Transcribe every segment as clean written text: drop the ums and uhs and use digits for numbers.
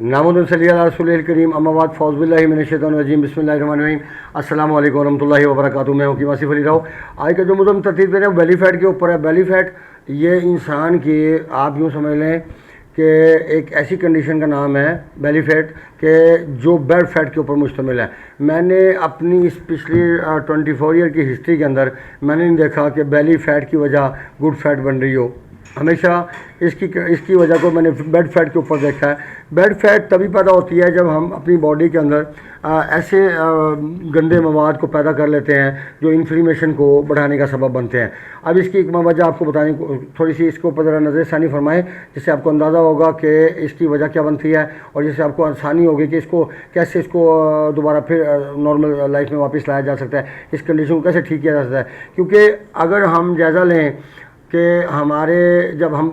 नामुद्दीन सल्लल्लाहु अलैहि रसूलिल करीम अम्माबाद फ़ौज़बिल्लाहि मिनश्शैतानिर्रजीम बिस्मिल्लाहिर्रहमानिर्रहीम अस्सलामु अलैकुम वरहमतुल्लाहि वबरकातुहू। मैं हूं कि आसिफ अली राव। आज का जो मुद्दा हम तरतीब दे रहे हैं बेली फैट के ऊपर है। बेली फैट ये इंसान की, आप यूँ समझ लें कि एक ऐसी कंडीशन का नाम है बेली फैट कि जो बेड फैट के ऊपर मुश्तमिल है। मैंने अपनी इस पिछली 24 ईयर की हिस्ट्री के अंदर मैंने नहीं देखा कि बेली फैट की वजह गुड फैट बन रही हो। हमेशा इसकी वजह को मैंने बेड फैट के ऊपर देखा है। बेड फैट तभी पैदा होती है जब हम अपनी बॉडी के अंदर ऐसे गंदे मवाद को पैदा कर लेते हैं जो इन्फ्लेमेशन को बढ़ाने का सबब बनते हैं। अब इसकी एक वजह आपको बताने को थोड़ी सी इसके ऊपर ज़रा नज़रसानी फरमाएं, जिससे आपको अंदाज़ा होगा कि इसकी वजह क्या बनती है और जिससे आपको आसानी होगी कि इसको कैसे दोबारा फिर नॉर्मल लाइफ में वापस लाया जा सकता है, इस कंडीशन को कैसे ठीक किया जा सकता है। क्योंकि अगर हम जायज़ा लें कि हमारे जब हम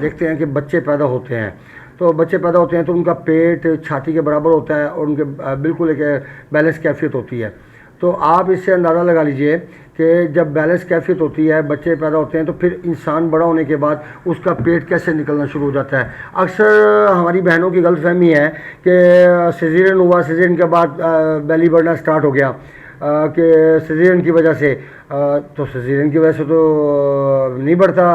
देखते हैं कि बच्चे पैदा होते हैं तो उनका पेट छाती के बराबर होता है और उनके बिल्कुल एक बैलेंस कैफियत होती है। तो आप इससे अंदाज़ा लगा लीजिए कि जब बैलेंस कैफियत होती है, बच्चे पैदा होते हैं, तो फिर इंसान बड़ा होने के बाद उसका पेट कैसे निकलना शुरू हो जाता है। अक्सर हमारी बहनों की गलतफहमी है कि सिजेरियन हुआ, सिजेरियन के बाद बेली बढ़ना स्टार्ट हो गया कि सिजेरियन की वजह से। तो सिजेरियन की वजह से तो नहीं बढ़ता,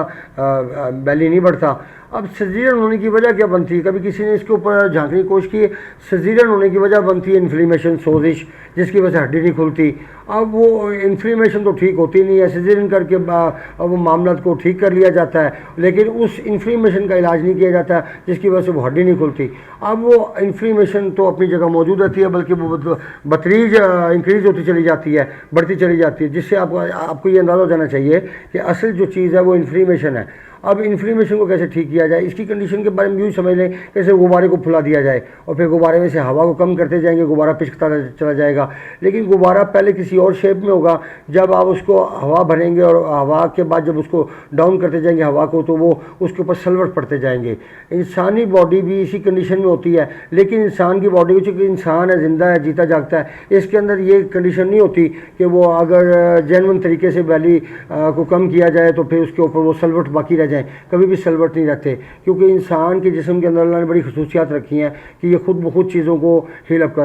बेली नहीं बढ़ता। अब सिजेरियन होने की वजह क्या बनती है, कभी किसी ने इसके ऊपर झांकने की कोशिश की। सिजेरियन होने की वजह बनती है इन्फ्लेमेशन, सोजिश, जिसकी वजह से हड्डी नहीं खुलती। अब वो इन्फ्लेमेशन तो ठीक होती नहीं है, सिजेरियन करके अब वो मामला को ठीक कर लिया जाता है, लेकिन उस इन्फ्लेमेशन का इलाज नहीं किया जाता जिसकी वजह से वो हड्डी नहीं खुलती। अब वो इन्फ्लेमेशन तो अपनी जगह मौजूद रहती है, बल्कि वो बतरीज इंक्रीज होती चली जाती है, बढ़ती चली जाती है, जिससे आपको ये अंदाज़ा हो जाना चाहिए कि असल जो चीज़ है वो इन्फ्लेमेशन है। अब इन्फ्लेमेशन को कैसे ठीक किया जाए, इसकी कंडीशन के बारे में यूँ समझ लें कैसे गुब्बारे को फुला दिया जाए और फिर गुब्बारे में से हवा को कम करते जाएंगे, गुब्बारा पिचकता चला जाएगा। लेकिन गुब्बारा पहले किसी और शेप में होगा, जब आप उसको हवा भरेंगे और हवा के बाद जब उसको डाउन करते जाएंगे हवा को, तो वो उसके ऊपर सलवट पड़ते जाएंगे। इंसानी बॉडी भी इसी कंडीशन में होती है, लेकिन इंसान की बॉडी, चूँकि इंसान है, जिंदा है, जीता जागता है, इसके अंदर ये कंडीशन नहीं होती कि वो अगर जेन्युइन तरीके से बैली को कम किया जाए तो फिर उसके ऊपर वो सलवट बाकी रह जाए। कभी भी सलवट नहीं रखते, क्योंकि इंसान के जिस्म के अंदर अल्लाह ने बड़ी खसूसियात रखी हैं कि ये खुद ब खुद चीज़ों को हील अप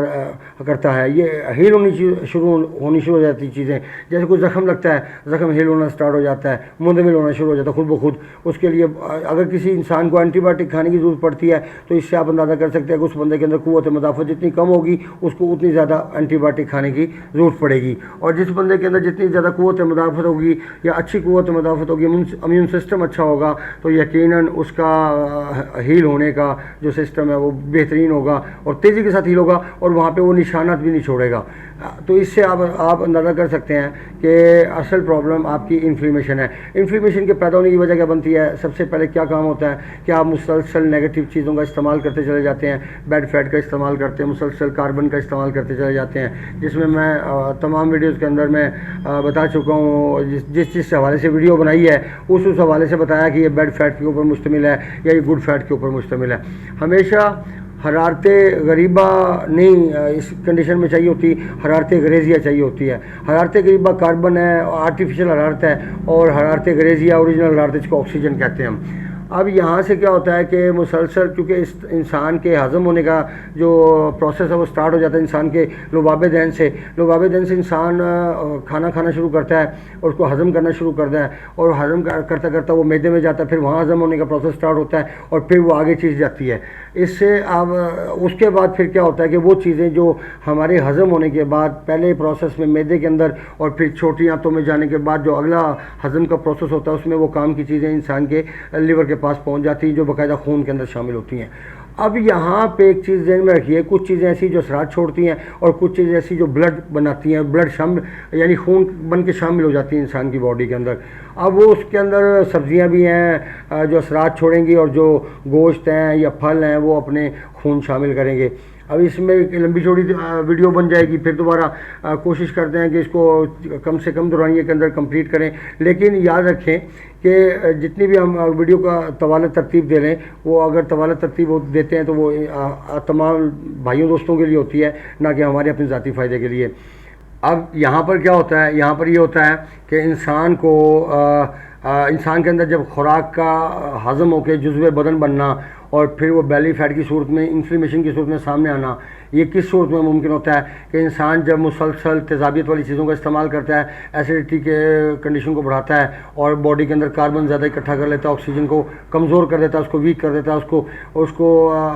करता है। ये हील होनी शुरू हो जाती चीज़ें, जैसे कोई ज़ख्म लगता है, ज़ख्म हील होना स्टार्ट हो जाता है, मुंदमिल होना शुरू हो जाता है खुद ब खुद। उसके लिए अगर किसी इंसान को एंटीबायोटिक खाने की ज़रूरत पड़ती है तो इससे आप अंदाज़ा कर सकते हैं कि उस बंदे के अंदर क़ुव्वत मुदाफ़त जितनी कम होगी उसको उतनी ज़्यादा एंटीबायोटिक खाने की ज़रूरत पड़ेगी। और जिस बंदे के अंदर जितनी ज़्यादा क़ुव्वत मुदाफ़त होगी या अच्छी क़ुव्वत मुदाफ़त होगी, इम्यून सिस्टम अच्छा होगा, तो यकीनन उसका हील होने का जो सिस्टम है वो बेहतरीन होगा और तेज़ी के साथ हील होगा और वहाँ पे वो निशानात भी नहीं छोड़ेगा। तो इससे आप अंदाज़ा कर सकते हैं कि असल प्रॉब्लम आपकी इन्फ्लेमेशन है। इन्फ्लेमेशन के पैदा होने की वजह क्या बनती है, सबसे पहले क्या काम होता है कि आप मुसलसल नेगेटिव चीज़ों का इस्तेमाल करते चले जाते हैं, बेड फैट का इस्तेमाल करते हैं, मुसलसल कार्बन का इस्तेमाल करते चले जाते हैं, जिसमें मैं तमाम वीडियोज़ के अंदर मैं बता चुका हूँ। जिस हवाले से वीडियो बनाई है उस हवाले से बताया कि ये बेड फैट के ऊपर मुश्तमिल है या ये गुड फैट के ऊपर मुश्तमिल है। हमेशा हरारत गरीबा नहीं इस कंडीशन में चाहिए होती, हरारत गरेजिया चाहिए होती है। हरारत गरीबा कार्बन है, आर्टिफिशियल हरारत है, और हरारत गरेजिया ओरिजिनल हरारत, जिसको ऑक्सीजन कहते हैं हम। अब यहाँ से क्या होता है कि मुसलसल, क्योंकि इस इंसान के हज़म होने का जो प्रोसेस है वो स्टार्ट हो जाता है इंसान के लुबाबे दहन से। लुबाबे दहन से इंसान खाना खाना शुरू करता है और उसको हज़म करना शुरू करता है, और हज़म करता करता वो मैदे में जाता है, फिर वहाँ हज़म होने का प्रोसेस स्टार्ट होता है और फिर वो आगे चीज़ जाती है। इससे अब उसके बाद फिर क्या होता है कि वो चीज़ें जो हमारे हज़म होने के बाद पहले प्रोसेस में मैदे के अंदर और फिर छोटी आंतों में जाने के बाद जो अगला हज़म का प्रोसेस होता है उसमें वो काम की चीज़ें इंसान के लिवर के पास पहुंच जाती हैं, जो बाकायदा खून के अंदर शामिल होती हैं। अब यहाँ पे एक चीज़ ध्यान में रखिए, कुछ चीज़ें ऐसी जो असरात छोड़ती हैं और कुछ चीज़ें ऐसी जो ब्लड बनाती हैं, ब्लड शामिल यानी खून बन के शामिल हो जाती हैं इंसान की बॉडी के अंदर। अब वो उसके अंदर सब्जियां भी हैं जो असरात छोड़ेंगी, और जो गोश्त हैं या फल हैं वो अपने खून शामिल करेंगे। अब इसमें एक लंबी चौड़ी वीडियो बन जाएगी, फिर दोबारा कोशिश करते हैं कि इसको कम से कम दौरानिए के अंदर कंप्लीट करें। लेकिन याद रखें कि जितनी भी हम वीडियो का तवाला तरतीब दे रहे हैं, वो अगर तवाला तरतीब देते हैं तो वो तमाम भाइयों दोस्तों के लिए होती है, ना कि हमारे अपने ज़ाती फ़ायदे के लिए। अब यहाँ पर क्या होता है, यहाँ पर ये होता है कि इंसान के अंदर जब खुराक का हज़म होकर जुज़्वे बदन बनना और फिर वो बेली फैट की सूरत में, इन्फ्लेमेशन की सूरत में सामने आना, ये किस सूरत में मुमकिन होता है कि इंसान जब मुसलसल तेज़ाबियत वाली चीज़ों का इस्तेमाल करता है, एसिडिटी के कंडीशन को बढ़ाता है और बॉडी के अंदर कार्बन ज़्यादा इकट्ठा कर लेता है, ऑक्सीजन को कमज़ोर कर देता है, उसको वीक कर देता है,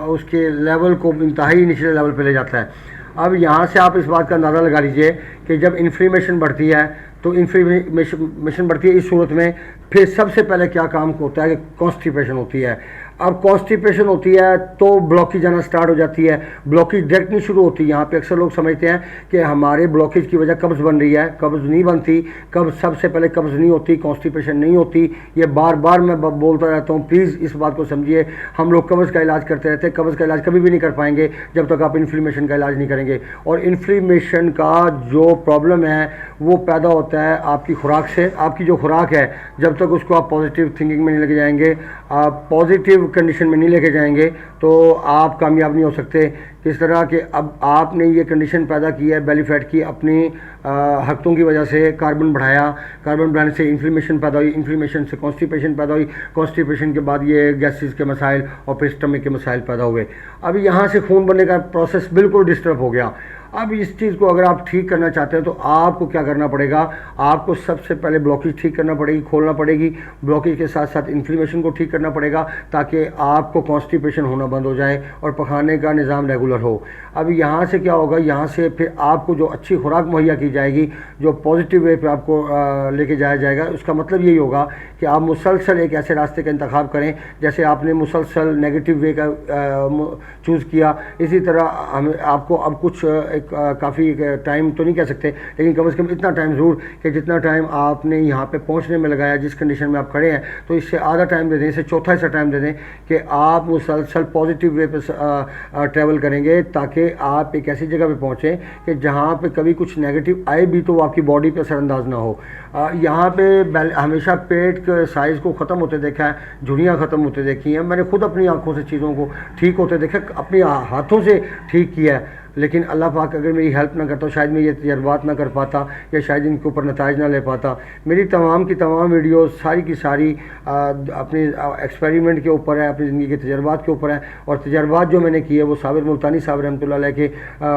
उसके लेवल को इंतहाई निचले लेवल पे ले जाता है। अब यहाँ से आप इस बात का अंदाज़ा लगा लीजिए कि जब इन्फ्लेमेशन बढ़ती है तो इन्फ्लेमेशन बढ़ती है इस सूरत में, फिर सबसे पहले क्या काम होता है कि कॉन्स्टिपेशन होती है। अब कॉन्स्टिपेशन होती है तो ब्लॉकेज आना स्टार्ट हो जाती है। ब्लॉकेज डायरेक्ट नहीं शुरू होती, यहाँ पे अक्सर लोग समझते हैं कि हमारे ब्लॉकेज की वजह कब्ज़ बन रही है। कब्ज़ नहीं बनती, कब्ज़ सबसे पहले कब्ज़ नहीं होती, कॉन्स्टिपेशन नहीं होती। ये बार बार मैं बोलता रहता हूँ, प्लीज़ इस बात को समझिए। हम लोग कब्ज़ का इलाज करते रहते हैं, कब्ज़ का इलाज कभी भी नहीं कर पाएंगे जब तक आप इन्फ्लेमेशन का इलाज नहीं करेंगे। और इन्फ्लेमेशन का जो प्रॉब्लम है वो पैदा होता है आपकी खुराक से। आपकी जो खुराक है, जब तक उसको आप पॉजिटिव थिंकिंग में नहीं लेके जाएंगे, आप पॉजिटिव कंडीशन में नहीं लेके जाएंगे, तो आप कामयाब नहीं हो सकते। किस तरह के, अब आपने ये कंडीशन पैदा की है बेली फैट की अपनी हरकतों की वजह से, कार्बन बढ़ाया, कार्बन बढ़ाने से इन्फ्लेमेशन पैदा हुई, इन्फ्लेमेशन से कॉन्स्टिपेशन पैदा हुई, कॉन्स्टिपेशन के बाद ये गैसेस के मसाइल और फिर स्टमक के मसाइल पैदा हुए। अब यहाँ से खून बनने का प्रोसेस बिल्कुल डिस्टर्ब हो गया। अब इस चीज़ को अगर आप ठीक करना चाहते हैं तो आपको क्या करना पड़ेगा, आपको सबसे पहले ब्लॉकेज ठीक करना पड़ेगी, खोलना पड़ेगी। ब्लॉकेज के साथ साथ इन्फ्लेमेशन को ठीक करना पड़ेगा ताकि आपको कॉन्स्टिपेशन होना बंद हो जाए और पखाने का निज़ाम रेगुलर हो। अब यहाँ से क्या होगा, यहाँ से फिर आपको जो अच्छी खुराक मुहैया की जाएगी, जो पॉजिटिव वे पे आपको लेके जाया जाएगा, उसका मतलब यही होगा कि आप मुसलसल एक ऐसे रास्ते का इंतखाब करें जैसे आपने मुसलसल नेगेटिव वे का चूज़ किया। इसी तरह हमें आपको अब कुछ काफ़ी टाइम तो नहीं कह सकते, लेकिन कम से कम इतना टाइम ज़रूर कि जितना टाइम आपने यहाँ पे पहुँचने में लगाया, जिस कंडीशन में आप खड़े हैं, तो इससे आधा टाइम दे दें, इससे चौथा हिस्सा टाइम दे दें कि आप मुसलसल पॉजिटिव वे पे ट्रैवल करेंगे ताकि आप एक ऐसी जगह पे पहुँचें कि जहाँ पे कभी कुछ नेगेटिव आए भी तो वो आपकी बॉडी पे असरअंदाज ना हो। यहाँ पे हमेशा पेट के साइज़ को ख़त्म होते देखा है, झुर्रियाँ ख़त्म होते देखी हैं। मैंने खुद अपनी आँखों से चीज़ों को ठीक होते देखा, अपने हाथों से ठीक किया है। लेकिन अल्लाह पाक अगर मेरी हेल्प ना करता, शायद मैं ये तजर्बात ना कर पाता या शायद इनके ऊपर नताइज ना ले पाता। मेरी तमाम की तमाम वीडियोस सारी की सारी अपने एक्सपेरिमेंट के ऊपर है, अपनी ज़िंदगी के तजर्बात के ऊपर है। और तजर्बात जो मैंने किए वो साबिर मुल्तानी साहब रहमतुल्लाह अलैह के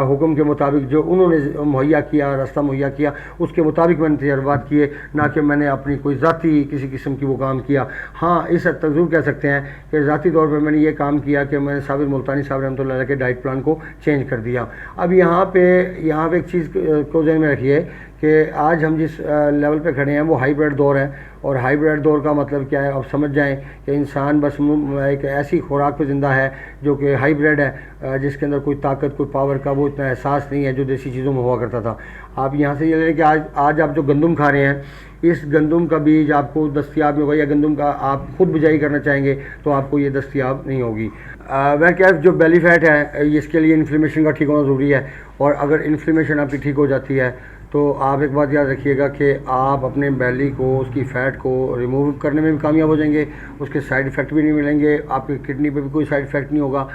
हुक्म के मुताबिक जो उन्होंने मुहैया किया, रास्ता मुहैया किया, उसके मुताबिक मैंने तजर्बात किए, ना कि मैंने अपनी कोई ज़ाती किसी किस्म की वो काम किया। हाँ, इस हद तक ज़रूर कह सकते हैं कि ज़ाती तौर पर मैंने ये काम किया कि मैंने साबिर मुल्तानी साहब रहमतुल्लाह अलैह के डाइट प्लान को चेंज कर दिया। अब यहाँ पे एक चीज़ को ज़हन में रखिए कि आज हम जिस लेवल पे खड़े हैं वो हाइब्रिड दौर है। और हाइब्रिड दौर का मतलब क्या है, अब समझ जाएं कि इंसान बस एक ऐसी खुराक पे ज़िंदा है जो कि हाइब्रिड है, जिसके अंदर कोई ताकत, कोई पावर का वो इतना एहसास नहीं है जो देसी चीज़ों में हुआ करता था। आप यहाँ से ये लें कि आज आप जो गंदम खा रहे हैं, इस गंदम का बीज आपको दस्तियाब नहीं होगा, या गंदम का आप खुद बिजाई करना चाहेंगे तो आपको ये दस्तियाब नहीं होगी। वह क्या, जो बेली फैट है इसके लिए इन्फ्लेमेशन का ठीक होना ज़रूरी है। और अगर इन्फ्लेमेशन आपकी ठीक हो जाती है तो आप एक बात याद रखिएगा कि आप अपने बेली को, उसकी फ़ैट को रिमूव करने में भी कामयाब हो जाएंगे, उसके साइड इफ़ेक्ट भी नहीं मिलेंगे, आपकी किडनी पे भी कोई साइड इफ़ेक्ट नहीं होगा।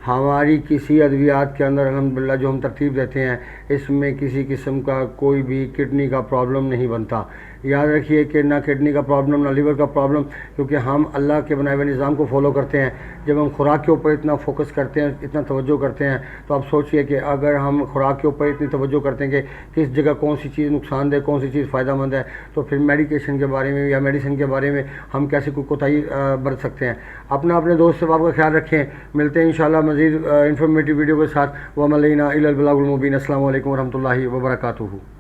हमारी किसी अद्वियात के अंदर अल्हम्दुलिल्लाह जो हम तरतीब देते हैं, इसमें किसी किस्म का कोई भी किडनी का प्रॉब्लम नहीं बनता। याद रखिए कि ना किडनी का प्रॉब्लम, ना लीवर का प्रॉब्लम, क्योंकि हम अल्लाह के बनाए हुए निज़ाम को फॉलो करते हैं। जब हम खुराक के ऊपर इतना फोकस करते हैं, इतना तवज्जो करते हैं, तो आप सोचिए कि अगर हम खुराक के ऊपर इतनी तवज्जो करते हैं कि किस जगह कौन सी चीज़ नुकसानदेह, कौन सी चीज़ फ़ायदेमंद है, तो फिर मेडिकेशन के बारे में या मेडिसिन के बारे में हम कैसे कोई कोताही बरत सकते हैं। अपने दोस्त से आपका ख्याल रखें। मिलते हैं इंशाअल्लाह मज़ीद इंफॉर्मेटिव वीडियो के साथ। वमा अलैना इल्लल बलागुल मुबीन। अस्सलामु अलैकुम वरहमतुल्लाहि वबरकातुहू।